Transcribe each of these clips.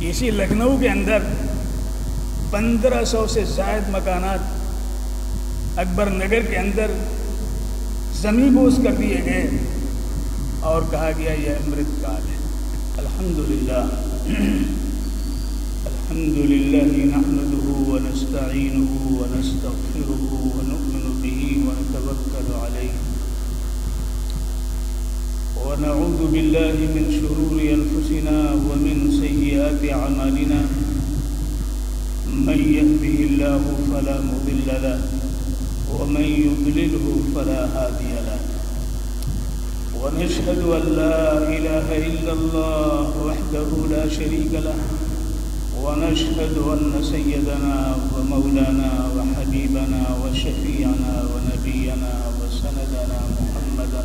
اسی لکھنؤ کے اندر 1500 سے زائد مکانات اکبر نگر کے اندر زمین بوس کر دیے گئے اور کہا گیا یہ امرت کال ہے۔ الحمدللہ الحمدللہ نحمده ونستعینه ونستغفره ونؤمن به ونتوکل علیہ ونعوذ باللہ من شرور انفسنا ومن سیئات اعمالنا من يهده الله فلا مضل له ومن يضلله فلا هادي له ونشهد أن لا إله إلا الله وحده لا شريك له ونشهد أن سيدنا ومولانا وحبيبنا وشفيعنا ونبينا وسندنا محمدا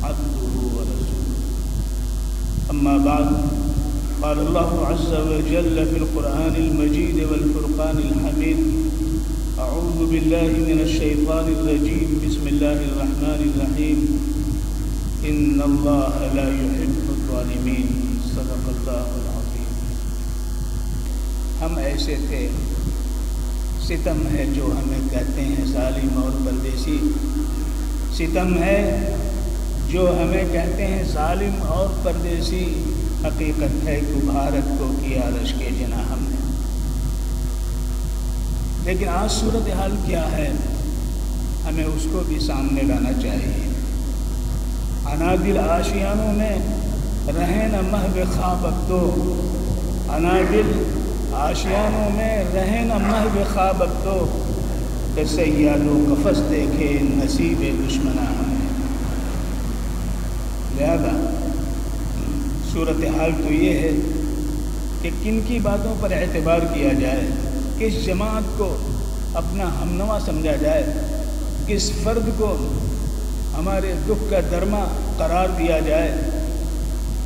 عبده ورسوله أما بعد قال الله عز وجل في القرآن المجيد والفرقان الحميد أعوذ بالله من الشيطان الرجيم بسم الله الرحمن الرحيم إن الله لا يحب الظالمين صدق الله العظيم۔ ہم ایسے تھے، ستم ہے جو ہمیں کہتے ہیں ظالم اور پردیسی، ستم ہے جو ہمیں کہتے ہیں ظالم اور پردیسی، حقیقت ہے کہ بھارت کو کیا رشک جناح ہم نے۔ لیکن آج صورتحال کیا ہے، ہمیں اس کو بھی سامنے لانا چاہیے۔ انادل آشیانوں میں رہیں نہ محو خواب اب، انادل آشیانوں میں رہیں نہ محو خواب اب، کہ سیاد و قفس دیکھے نصیب دشمناں ہمیں۔ لہذا صورتحال تو یہ ہے کہ کن کی باتوں پر اعتبار کیا جائے، کس جماعت کو اپنا ہمنوا سمجھا جائے، کس فرد کو ہمارے دکھ کا درما قرار دیا جائے،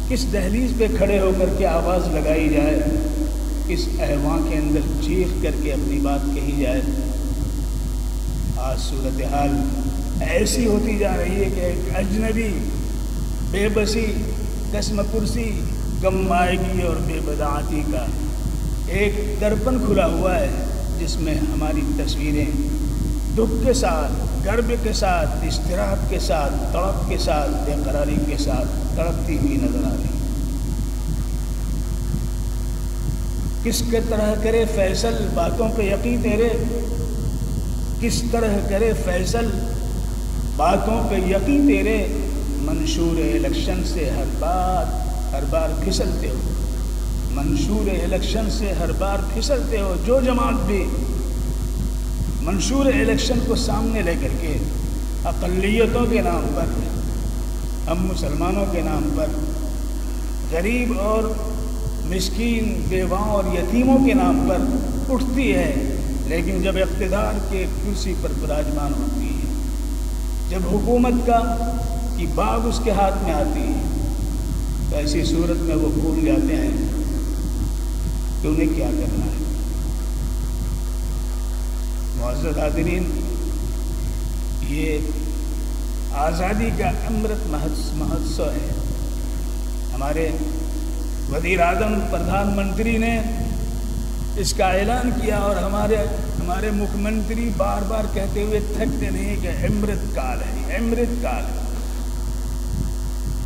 کس دہلیز پہ کھڑے ہو کر کے آواز لگائی جائے، کس ایوان کے اندر چیخ کر کے اپنی بات کہی جائے۔ آج صورتحال ایسی ہوتی جا رہی ہے کہ ایک اجنبی بے بسی، قسم کرسی، غم مائگی اور بے بدعاتی کا ایک درپن کھلا ہوا ہے، جس میں ہماری تصویریں دکھ کے ساتھ، گرب کے ساتھ، اضطراب کے ساتھ، تڑپ کے ساتھ، بے قراری کے ساتھ تڑپتی ہوئی نظر آ رہی۔ کس کے طرح کرے فیصل باتوں پہ یقین تیرے، کس طرح کرے فیصل باتوں پہ یقین تیرے، منشور الیکشن سے ہر بار پھسلتے ہو، منشور الیکشن سے ہر بار پھسلتے ہو۔ جو جماعت بھی منشور الیکشن کو سامنے لے کر کے اقلیتوں کے نام پر، ہم مسلمانوں کے نام پر، غریب اور مسکین بیواؤں اور یتیموں کے نام پر اٹھتی ہے، لیکن جب اقتدار کے کرسی پر براجمان ہوتی ہے، جب حکومت کی باغ اس کے ہاتھ میں آتی ہے، تو ایسی صورت میں وہ بھول جاتے ہیں کہ انہیں کیا کرنا ہے۔ معزز حاضرین، یہ آزادی کا امرت مہوتسو ہے۔ ہمارے وزیر اعظم پردھان منتری نے اس کا اعلان کیا، اور ہمارے مکھ منتری بار بار کہتے ہوئے تھکتے نہیں کہ امرت کال ہے، یہ امرت کال ہے۔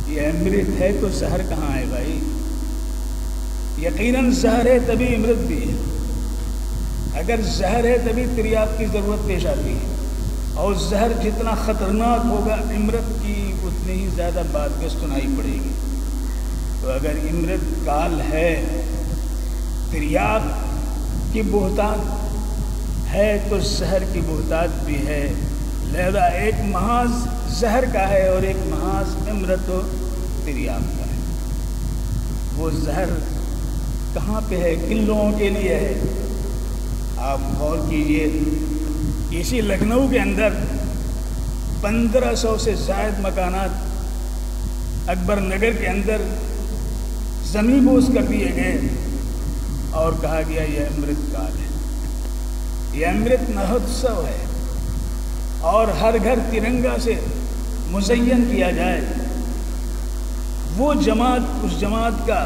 یہ امرت ہے تو زہر کہاں ہے بھائی؟ یقیناً زہر ہے تبھی امرت بھی ہے۔ اگر زہر ہے تبھی تریاق کی ضرورت پیش آتی ہے، اور زہر جتنا خطرناک ہوگا امرت کی اتنی ہی زیادہ بات سنائی پڑے گی۔ تو اگر امرت کال ہے، تریاق کی بہتات ہے، تو زہر کی بہتات بھی ہے۔ لہذا ایک محاذ زہر کا ہے اور ایک محاذ امرت و تریاق کا ہے۔ وہ زہر کہاں پہ ہے، کن لوگوں کے لیے ہے؟ آپ غور کیجئے، اسی لکھنؤ کے اندر 1500 سے زائد مکانات اکبر نگر کے اندر زمین بوس کر دیے گئے اور کہا گیا یہ امرت کال ہے، یہ امرت مہوتسو ہے، اور ہر گھر ترنگا سے مزین کیا جائے۔ وہ جماعت، اس جماعت کا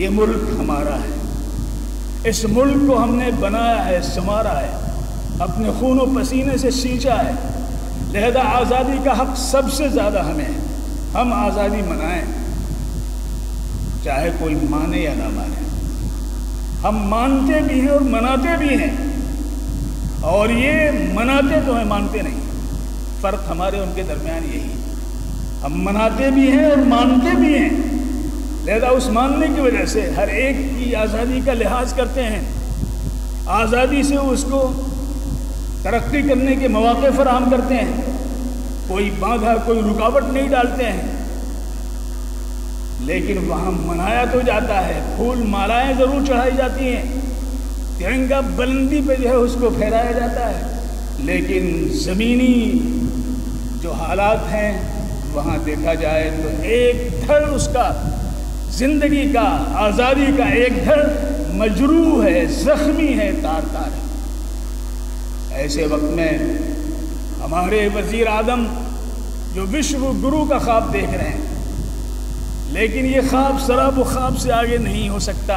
یہ ملک ہمارا ہے، اس ملک کو ہم نے بنایا ہے، سنوارا ہے، اپنے خون و پسینے سے سینچا ہے، لہذا آزادی کا حق سب سے زیادہ ہمیں ہے۔ ہم آزادی منائیں، چاہے کوئی مانے یا نہ مانے۔ ہم مانتے بھی ہیں اور مناتے بھی ہیں، اور یہ مناتے تو ہیں، مانتے نہیں۔ فرق ہمارے ان کے درمیان یہی ہے، ہم مناتے بھی ہیں اور مانتے بھی ہیں، لہذا اس ماننے کی وجہ سے ہر ایک کی آزادی کا لحاظ کرتے ہیں، آزادی سے اس کو ترقی کرنے کے مواقع فراہم کرتے ہیں، کوئی باندھا کوئی رکاوٹ نہیں ڈالتے ہیں۔ لیکن وہاں منایا تو جاتا ہے، پھول مالائیں ضرور چڑھائی جاتی ہیں، ترنگا بلندی پہ جو ہے اس کو پھیرایا جاتا ہے، لیکن زمینی جو حالات ہیں وہاں دیکھا جائے تو ایک دھڑ اس کا زندگی کا، آزادی کا ایک دھڑ مجروح ہے، زخمی ہے، تار تار ہے۔ ایسے وقت میں ہمارے وزیر اعظم جو وشو گرو کا خواب دیکھ رہے ہیں، لیکن یہ خواب سراب و خواب سے آگے نہیں ہو سکتا۔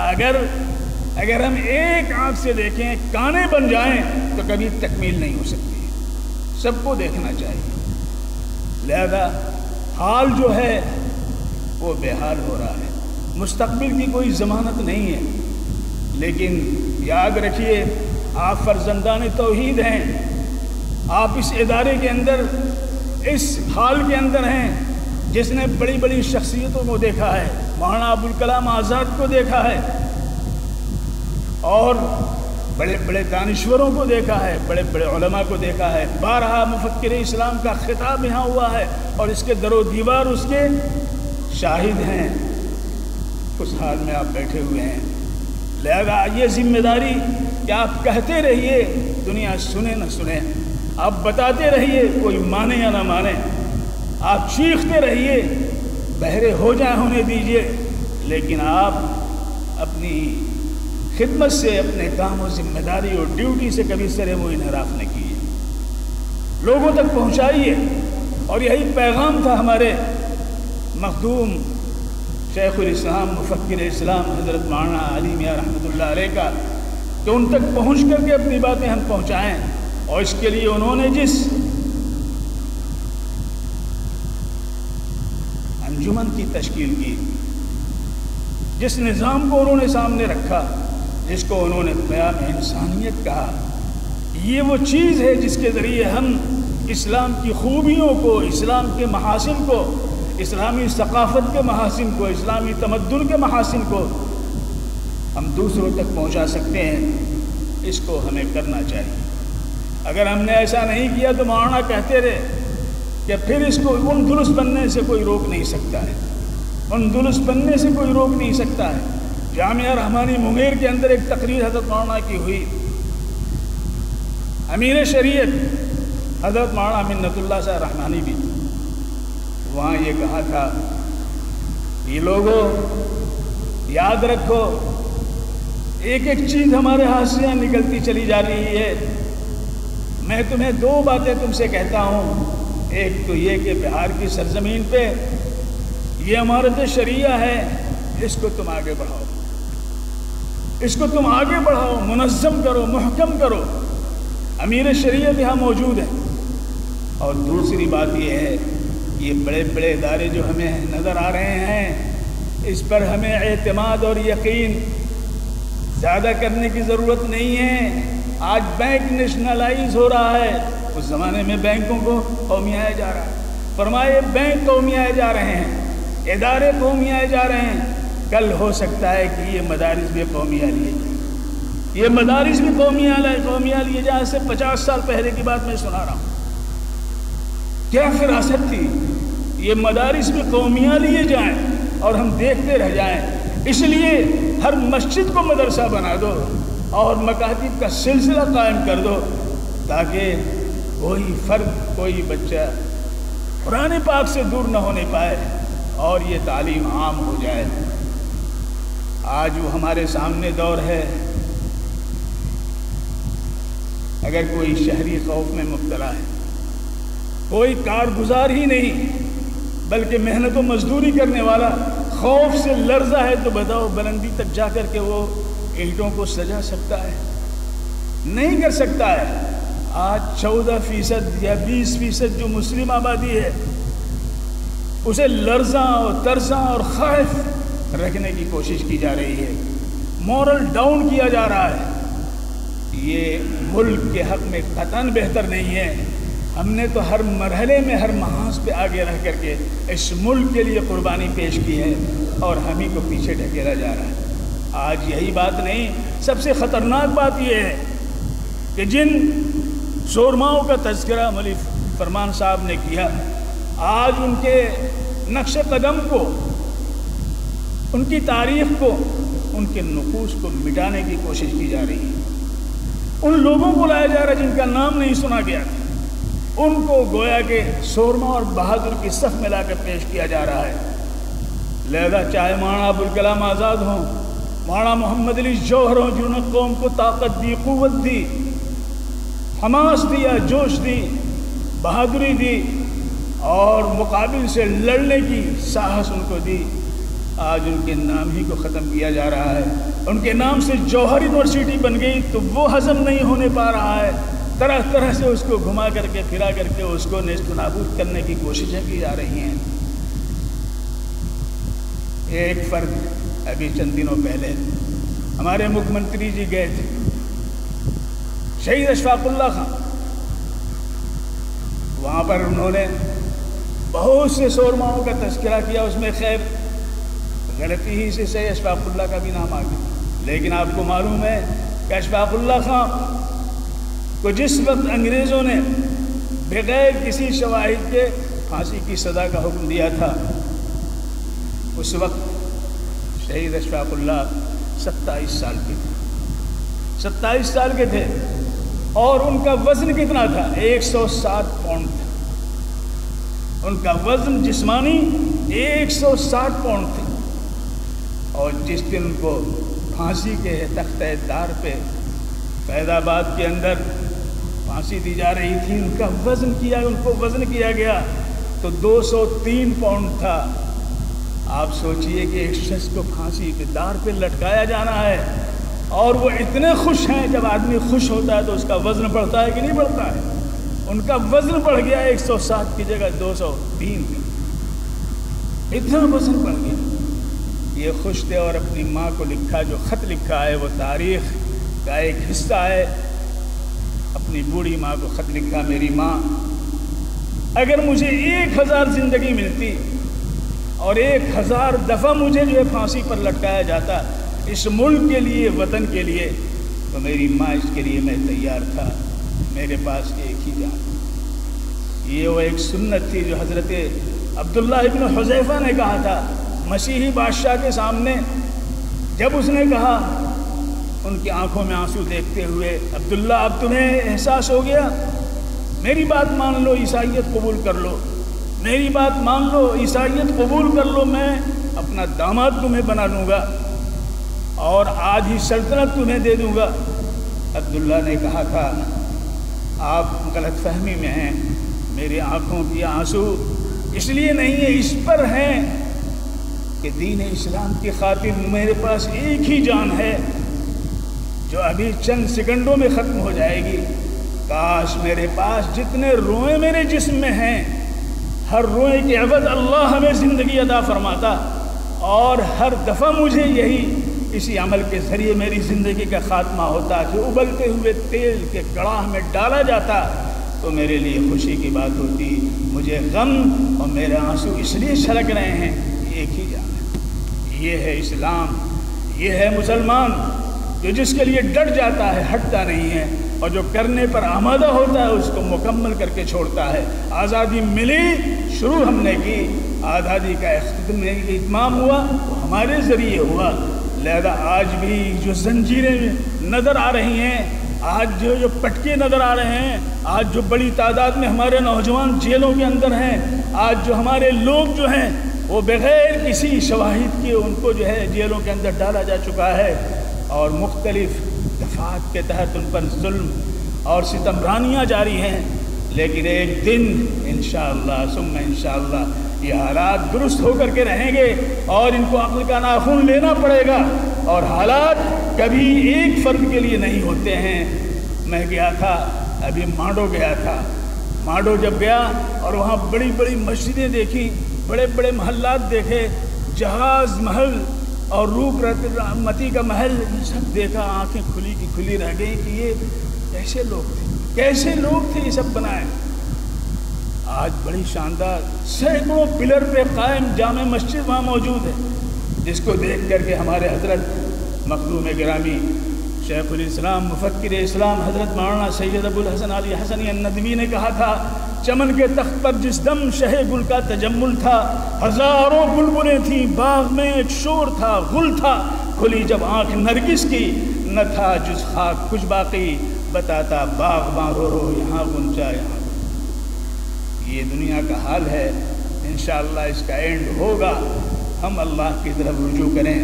اگر ہم ایک آنکھ سے دیکھیں، کانے بن جائیں تو کبھی تکمیل نہیں ہو سکتی، سب کو دیکھنا چاہیے۔ لہذا حال جو ہے وہ بے حال ہو رہا ہے، مستقبل کی کوئی ضمانت نہیں ہے، لیکن یاد رکھیے آپ فرزندان توحید ہیں، آپ اس ادارے کے اندر، اس حال کے اندر ہیں جس نے بڑی بڑی شخصیتوں کو دیکھا ہے، مولانا ابوالکلام آزاد کو دیکھا ہے، اور بڑے بڑے دانشوروں کو دیکھا ہے، بڑے بڑے علماء کو دیکھا ہے، بارہا مفکر اسلام کا خطاب یہاں ہوا ہے، اور اس کے در و دیوار اس کے شاہد ہیں۔ اس حال میں آپ بیٹھے ہوئے ہیں، لہذا یہ ذمہ داری کہ آپ کہتے رہیے، دنیا سنے نہ سنے، آپ بتاتے رہیے، کوئی مانے یا نہ مانے، آپ چیختے رہیے، بہرے ہو جائیں ہونے دیجئے، لیکن آپ اپنی خدمت سے، اپنے کام و ذمہ داری اور ڈیوٹی سے کبھی سرے منہ انحراف نہ کیجیے، لوگوں تک پہنچائیے۔ اور یہی پیغام تھا ہمارے مخدوم شیخ الاسلام مفکر اسلام حضرت مولانا علی میاں رحمۃ اللہ علیہ کا، کہ ان تک پہنچ کر کے اپنی باتیں ہم پہنچائیں، اور اس کے لیے انہوں نے جس انجمن کی تشکیل کی، جس نظام کو انہوں نے سامنے رکھا، جس کو انہوں نے قیام انسانیت کہا، یہ وہ چیز ہے جس کے ذریعے ہم اسلام کی خوبیوں کو، اسلام کے محاسن کو، اسلامی ثقافت کے محاسن کو، اسلامی تمدن کے محاسن کو ہم دوسروں تک پہنچا سکتے ہیں۔ اس کو ہمیں کرنا چاہیے۔ اگر ہم نے ایسا نہیں کیا تو مولانا کہتے رہے کہ پھر اس کو اندلس بننے سے کوئی روک نہیں سکتا ہے، اندلس بننے سے کوئی روک نہیں سکتا ہے۔ جامعہ رحمانی منگیر کے اندر ایک تقریر حضرت مولانا کی ہوئی، امیر شریعت حضرت مولانا منت اللہ صاحب رحمانی بھی، وہاں یہ کہا تھا، یہ لوگوں یاد رکھو، ایک ایک چیز ہمارے ہاتھ سے نکلتی چلی جا رہی ہے، میں تمہیں دو باتیں تم سے کہتا ہوں، ایک تو یہ کہ بہار کی سرزمین پہ یہ امارت شریعہ ہے، اس کو تم آگے بڑھاؤ، اس کو تم آگے بڑھاؤ، منظم کرو، محکم کرو، امیر شریعت یہاں موجود ہے۔ اور دوسری بات یہ ہے، یہ بڑے بڑے ادارے جو ہمیں نظر آ رہے ہیں، اس پر ہمیں اعتماد اور یقین زیادہ کرنے کی ضرورت نہیں ہے۔ آج بینک نیشنلائز ہو رہا ہے، اس زمانے میں بینکوں کو قومیایا جا رہا ہے، فرمائے بینک قومیائے جا رہے ہیں، ادارے قومیائے جا رہے ہیں، کل ہو سکتا ہے کہ یہ مدارس بھی قومیہ لیے جائیں، یہ مدارس بھی قومیہ لیے جائیں۔ اس سے 50 سال پہلے کی بات میں سنا رہا ہوں، کیا فراست تھی، یہ مدارس بھی قومیہ لیے جائیں اور ہم دیکھتے رہ جائیں۔ اس لیے ہر مسجد کو مدرسہ بنا دو اور مکاتب کا سلسلہ قائم کر دو، تاکہ کوئی فرد، کوئی بچہ قرآن پاک سے دور نہ ہونے پائے اور یہ تعلیم عام ہو جائے۔ آج وہ ہمارے سامنے دور ہے، اگر کوئی شہری خوف میں مبتلا ہے، کوئی کارگزار ہی نہیں بلکہ محنت و مزدوری کرنے والا خوف سے لرزہ ہے تو بتاؤ بلندی تک جا کر کے وہ اینٹوں کو سجا سکتا ہے؟ نہیں کر سکتا ہے۔ آج 14% یا 20% جو مسلم آبادی ہے اسے لرزاں اور ترزاں اور خائف رکھنے کی کوشش کی جا رہی ہے، مورل ڈاؤن کیا جا رہا ہے۔ یہ ملک کے حق میں قطعاً بہتر نہیں ہے۔ ہم نے تو ہر مرحلے میں ہر محاذ پہ آگے رہ کر کے اس ملک کے لیے قربانی پیش کی ہے اور ہم ہی کو پیچھے ڈھکیلا جا رہا ہے۔ آج یہی بات نہیں، سب سے خطرناک بات یہ ہے کہ جن سورماؤں کا تذکرہ مولوی فرمان صاحب نے کیا، آج ان کے نقش قدم کو، ان کی تاریخ کو، ان کے نقوش کو مٹانے کی کوشش کی جا رہی ہے۔ ان لوگوں کو لایا جا رہا ہے جن کا نام نہیں سنا گیا، ان کو گویا کہ سورما اور بہادر کی صف میں لا کر پیش کیا جا رہا ہے۔ لہذا چاہے مولانا ابوالکلام آزاد ہوں، مولانا محمد علی جوہر ہوں، جنہوں نے قوم کو طاقت دی، قوت دی، حماس دیا، جوش دی، بہادری دی اور مقابل سے لڑنے کی ساہس ان کو دی، آج ان کے نام ہی کو ختم کیا جا رہا ہے۔ ان کے نام سے جوہر یونیورسٹی بن گئی تو وہ ہضم نہیں ہونے پا رہا ہے، طرح طرح سے اس کو گھما کر کے پھرا کر کے اس کو نیست و نابود کرنے کی کوششیں کی جا رہی ہیں۔ ایک فرد ابھی چند دنوں پہلے ہمارے مکھ منتری جی گئے تھے، شہید اشفاق اللہ خان، وہاں پر انہوں نے بہت سے سورماؤں کا تذکرہ کیا، اس میں خیر غلطی ہی سے شہید اشفاق اللہ کا بھی نام آ گیا، لیکن آپ کو معلوم ہے کہ اشفاق اللہ خان کو جس وقت انگریزوں نے بغیر کسی شواہد کے پھانسی کی سزا کا حکم دیا تھا، اس وقت شہید اشفاق اللہ 27 سال کے تھے، 27 سال کے تھے، اور ان کا وزن کتنا تھا؟ 160 پاؤنڈ تھا ان کا وزن جسمانی، 160 پاؤنڈ تھے۔ اور جس دن ان کو پھانسی کے تختہ دار پہ فیض آباد کے اندر پھانسی دی جا رہی تھی، ان کا وزن کیا گیا تو 203 پاؤنڈ تھا۔ آپ سوچئے کہ ایک شخص کو پھانسی کے دار پہ لٹکایا جانا ہے، اور وہ اتنے خوش ہیں، جب آدمی خوش ہوتا ہے تو اس کا وزن بڑھتا ہے کہ نہیں بڑھتا ہے؟ ان کا وزن بڑھ گیا 160 کی جگہ 203 کی، اتنا وزن بڑھ گیا۔ یہ خوش تھے اور اپنی ماں کو لکھا، جو خط لکھا ہے وہ تاریخ کا ایک حصہ ہے، اپنی بوڑھی ماں کو خط لکھا، میری ماں، اگر مجھے 1000 زندگی ملتی اور 1000 دفعہ مجھے جو ہے پھانسی پر لٹکایا جاتا اس ملک کے لیے، وطن کے لیے، تو میری ماں اس کے لیے میں تیار تھا، میرے پاس ایک ہی جان۔ یہ وہ ایک سنت تھی جو حضرت عبداللہ ابن حذیفہ نے کہا تھا مسیحی بادشاہ کے سامنے، جب اس نے کہا ان کی آنکھوں میں آنسو دیکھتے ہوئے، عبداللہ اب تمہیں احساس ہو گیا، میری بات مان لو، عیسائیت قبول کر لو، میری بات مان لو، عیسائیت قبول کر لو، میں اپنا داماد تمہیں بنا لوں گا اور آدھی سلطنت تمہیں دے دوں گا۔ عبداللہ نے کہا تھا آپ غلط فہمی میں ہیں، میری آنکھوں کی آنسو اس لیے نہیں ہے، اس پر ہیں کہ دین اسلام کی خاطر میرے پاس ایک ہی جان ہے جو ابھی چند سیکنڈوں میں ختم ہو جائے گی، کاش میرے پاس جتنے روئیں میرے جسم میں ہیں، ہر روئے کے عوض اللہ ہمیں زندگی عطا فرماتا، اور ہر دفعہ مجھے یہی اسی عمل کے ذریعے میری زندگی کا خاتمہ ہوتا کہ ابلتے ہوئے تیل کے کڑاہ میں ڈالا جاتا تو میرے لیے خوشی کی بات ہوتی۔ مجھے غم اور میرے آنسو اس لیے چھلک رہے ہیں، ایک ہی جان ہے، یہ ہے اسلام، یہ ہے مسلمان، جو جس کے لیے ڈٹ جاتا ہے ہٹتا نہیں ہے، اور جو کرنے پر آمادہ ہوتا ہے اس کو مکمل کر کے چھوڑتا ہے۔ آزادی ملی، شروع ہم نے کی، آزادی کا اتمام ہوا وہ ہمارے ذریعے ہوا، لہذا آج بھی جو زنجیریں نظر آ رہی ہیں، آج جو پٹکے نظر آ رہے ہیں، آج جو بڑی تعداد میں ہمارے نوجوان جیلوں کے اندر ہیں، آج جو ہمارے لوگ جو ہیں وہ بغیر کسی شواہد کے ان کو جو ہے جیلوں کے اندر ڈالا جا چکا ہے، اور مختلف دفعات کے تحت ان پر ظلم اور ستمرانیاں جاری ہیں، لیکن ایک دن انشاءاللہ ثم انشاءاللہ یہ حالات درست ہو کر کے رہیں گے اور ان کو عقل کا ناخن لینا پڑے گا، اور حالات کبھی ایک فرد کے لیے نہیں ہوتے ہیں۔ میں گیا تھا، ابھی مانڈو گیا تھا، مانڈو جب گیا اور وہاں بڑی بڑی مسجدیں دیکھی، بڑے بڑے محلات دیکھے، جہاز محل اور روپ متی کا محل، سب دیکھا، آنکھیں کھلی کی کھلی رہ گئی کہ یہ کیسے لوگ تھے، کیسے لوگ تھے یہ سب بنائے۔ آج بڑی شاندار سینکڑوں پلر پہ قائم جامع مسجد وہاں موجود ہے، جس کو دیکھ کر کے ہمارے حضرت مخدوم گرامی شیخ الاسلام مفکر اسلام حضرت مولانا سید ابو الحسن علی حسنی الندوی نے کہا تھا، چمن کے تخت پر جس دم شہ گل کا تجمل تھا، ہزاروں بلبلیں تھیں، باغ میں ایک شور تھا، غل تھا، کھلی جب آنکھ نرگس کی، نہ تھا جز خاک کچھ باقی، بتاتا باغ باں رو رو یہاں گنجا یہاں۔ یہ دنیا کا حال ہے، انشاءاللہ اس کا اینڈ ہوگا۔ ہم اللہ کی طرف رجوع کریں۔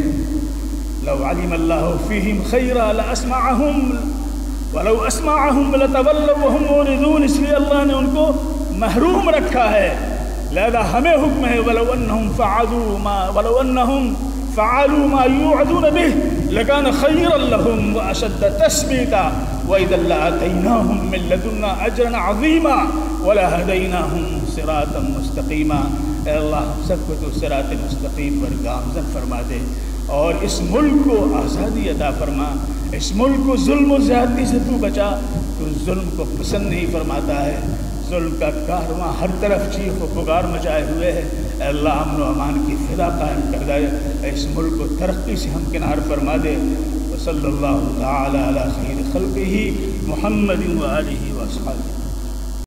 لو علم اللہ فیہم خیرا لاسمعہم ولو اسمعہم لتولوا وہم معرضون، اس لیے اللہ نے ان کو محروم رکھا ہے، لہذا ہمیں حکم ہے ولو انہم فعلوا ما یوعظون به لکان خیرا لہم واشد تثبیتا وَإِذًا لَّآتَيْنَاهُم مِّن لَّدُنَّا أَجْرًا عَظِيمًا وَلَهَدَيْنَاهُمْ صِرَاطًا مُّسْتَقِيمًا۔ اے اللہ ہم سب کو تو صراط مستقیم پر گامزن فرما دے، اور اس ملک کو آزادی عطا فرما، اس ملک کو ظلم و زیادتی سے تو بچا۔ تو ظلم کو پسند نہیں فرماتا ہے، ظلم کا کارواں ہر طرف چیخ و پکار مچائے ہوئے ہے۔ اے اللہ امن و امان کی فضا قائم کر دے، اس ملک کو ترقی سے ہمکنار فرما دے۔ وصلی اللہ تعالی علی خیر خلقہ محمد و آلہ و اصحابہ۔